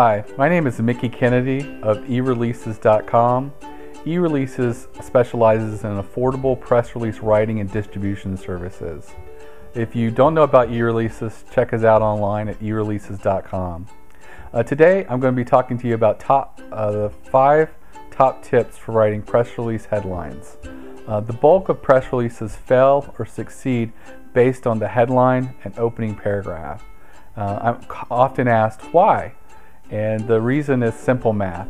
Hi, my name is Mickie Kennedy of eReleases.com. eReleases specializes in affordable press release writing and distribution services. If you don't know about eReleases, check us out online at eReleases.com. Today I'm going to be talking to you about the 5 top tips for writing press release headlines. The bulk of press releases fail or succeed based on the headline and opening paragraph. I'm often asked why, and the reason is simple math.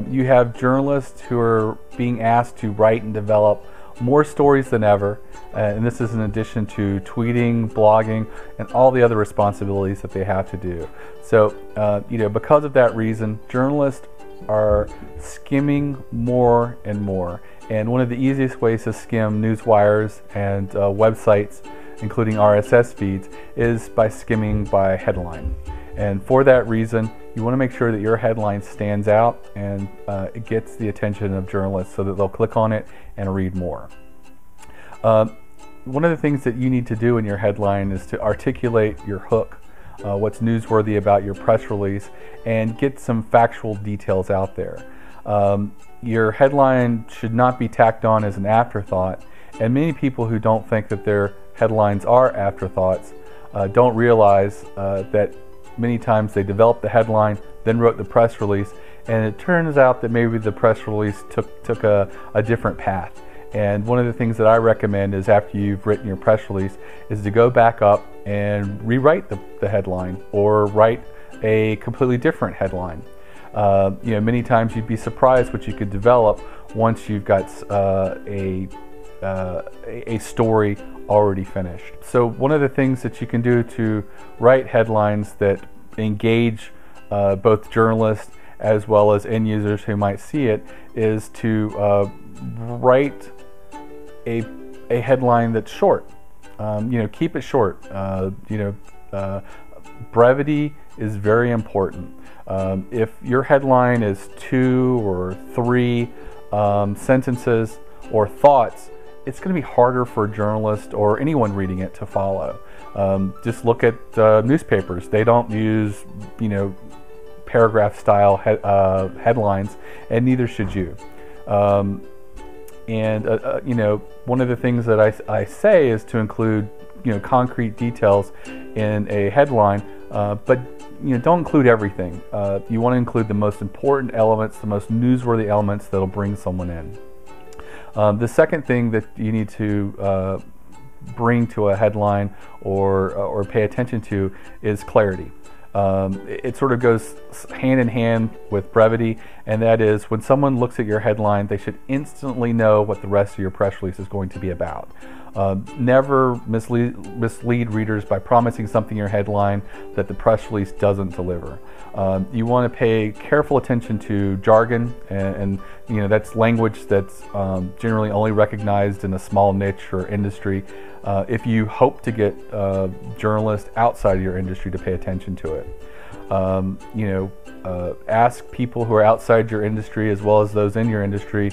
You have journalists who are being asked to write and develop more stories than ever, and this is in addition to tweeting, blogging, and all the other responsibilities that they have to do. So, because of that reason, journalists are skimming more and more. And one of the easiest ways to skim news wires and websites, including RSS feeds, is by skimming by headline. And for that reason, you want to make sure that your headline stands out and it gets the attention of journalists so that they'll click on it and read more. One of the things that you need to do in your headline is to articulate your hook, what's newsworthy about your press release, and get some factual details out there. Your headline should not be tacked on as an afterthought, and many people who don't think that their headlines are afterthoughts don't realize that many times they developed the headline, then wrote the press release, and it turns out that maybe the press release took a different path. And one of the things that I recommend is, after you've written your press release, is to go back up and rewrite the headline, or write a completely different headline. Many times you'd be surprised what you could develop once you've got a story already finished. So one of the things that you can do to write headlines that engage both journalists as well as end users who might see it is to write a headline that's short. Keep it short. Brevity is very important. If your headline is 2 or 3 sentences or thoughts, it's going to be harder for a journalist or anyone reading it to follow. Just look at newspapers. They don't use, paragraph style headlines, and neither should you. One of the things that I say is to include, concrete details in a headline, but don't include everything. You want to include the most important elements, the most newsworthy elements that'll bring someone in. The second thing that you need to bring to a headline or pay attention to is clarity. It sort of goes hand in hand with brevity, and that is, when someone looks at your headline, they should instantly know what the rest of your press release is going to be about. Never mislead readers by promising something in your headline that the press release doesn't deliver. You want to pay careful attention to jargon, and that's language that's generally only recognized in a small niche or industry. If you hope to get journalists outside of your industry to pay attention to it. Ask people who are outside your industry as well as those in your industry,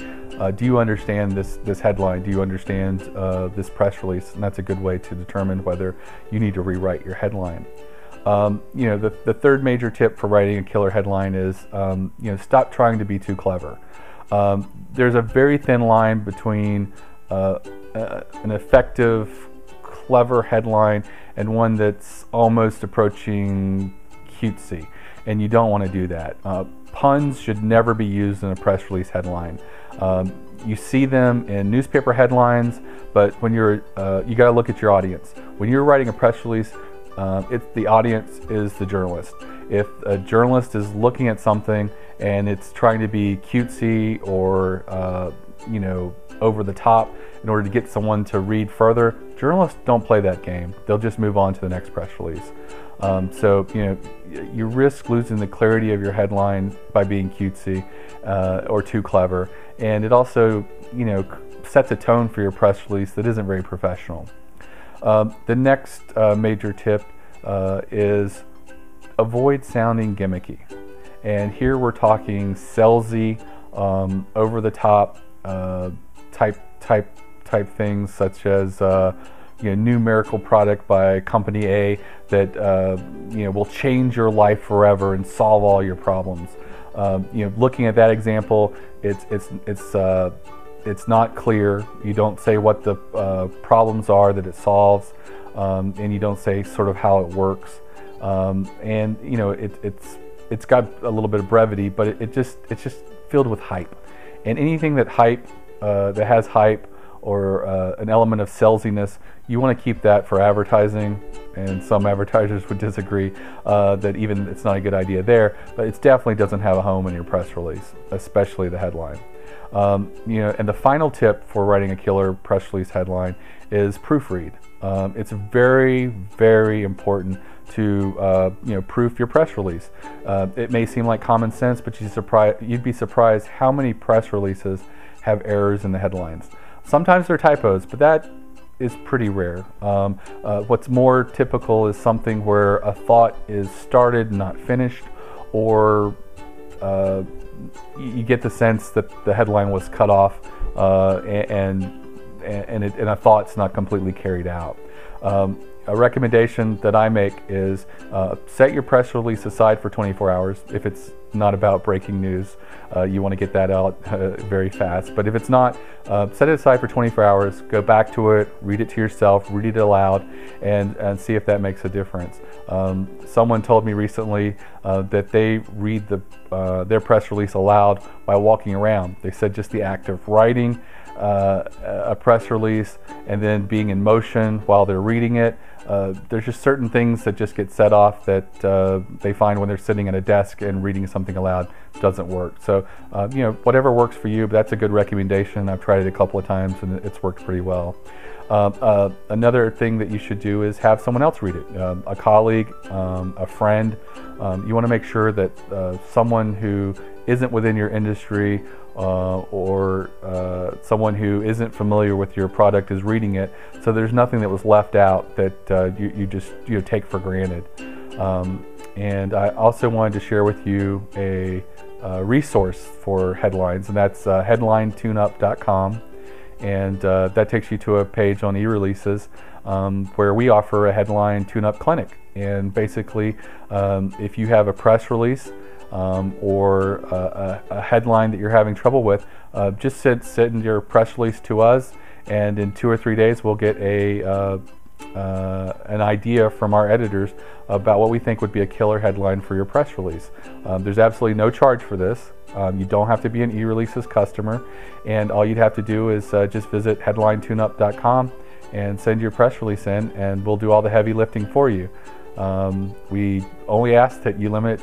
do you understand this headline? Do you understand this press release? And that's a good way to determine whether you need to rewrite your headline. The third major tip for writing a killer headline is, stop trying to be too clever. There's a very thin line between an effective, clever headline and one that's almost approaching cutesy, and you don't want to do that. Puns should never be used in a press release headline. You see them in newspaper headlines, but when you got to look at your audience. When you're writing a press release, the audience is the journalist. If a journalist is looking at something and it's trying to be cutesy or over the top in order to get someone to read further, journalists don't play that game. They'll just move on to the next press release. You risk losing the clarity of your headline by being cutesy or too clever, and it also sets a tone for your press release that isn't very professional. The next major tip is avoid sounding gimmicky, and here we're talking salesy, over the top type things, such as new miracle product by company A that will change your life forever and solve all your problems. Looking at that example, it's not clear. You don't say what the problems are that it solves, and you don't say sort of how it works. And it's got a little bit of brevity, but it's just filled with hype. And anything that has hype or an element of salesiness, you want to keep that for advertising. And some advertisers would disagree that even it's not a good idea there, but it definitely doesn't have a home in your press release, especially the headline. And the final tip for writing a killer press release headline is proofread. It's very, very important to proof your press release. It may seem like common sense, but you'd be surprised how many press releases have errors in the headlines. Sometimes they're typos, but that is pretty rare. What's more typical is something where a thought is started, not finished, or you get the sense that the headline was cut off and a thought's not completely carried out. A recommendation that I make is set your press release aside for 24 hours. If it's not about breaking news, you want to get that out very fast. But if it's not, set it aside for 24 hours, go back to it, read it to yourself, read it aloud, and see if that makes a difference. Someone told me recently that they read their press release aloud by walking around. They said just the act of writing a press release and then being in motion while they're reading it. There's just certain things that just get set off that they find when they're sitting at a desk and reading something aloud doesn't work. So, whatever works for you, but that's a good recommendation. I've tried it a couple of times and it's worked pretty well. Another thing that you should do is have someone else read it, a colleague, a friend. You want to make sure that someone who isn't within your industry or someone who isn't familiar with your product is reading it, so there's nothing that was left out that you just take for granted. And I also wanted to share with you a resource for headlines, and that's headlinetuneup.com. And that takes you to a page on e-releases where we offer a headline tune-up clinic. And basically, if you have a press release or a headline that you're having trouble with, just send your press release to us, and in 2 or 3 days we'll get an idea from our editors about what we think would be a killer headline for your press release. There's absolutely no charge for this. You don't have to be an e-releases customer, and all you'd have to do is just visit headlinetuneup.com and send your press release in, and we'll do all the heavy lifting for you. We only ask that you limit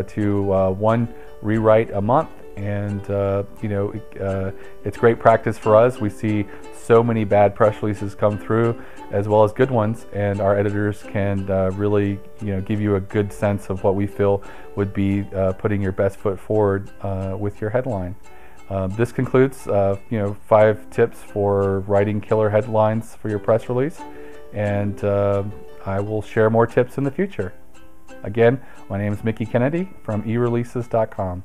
to one rewrite a month, and it's great practice for us. We see so many bad press releases come through as well as good ones, and our editors can really give you a good sense of what we feel would be putting your best foot forward with your headline. This concludes 5 tips for writing killer headlines for your press release, and I will share more tips in the future. Again, my name is Mickie Kennedy from ereleases.com.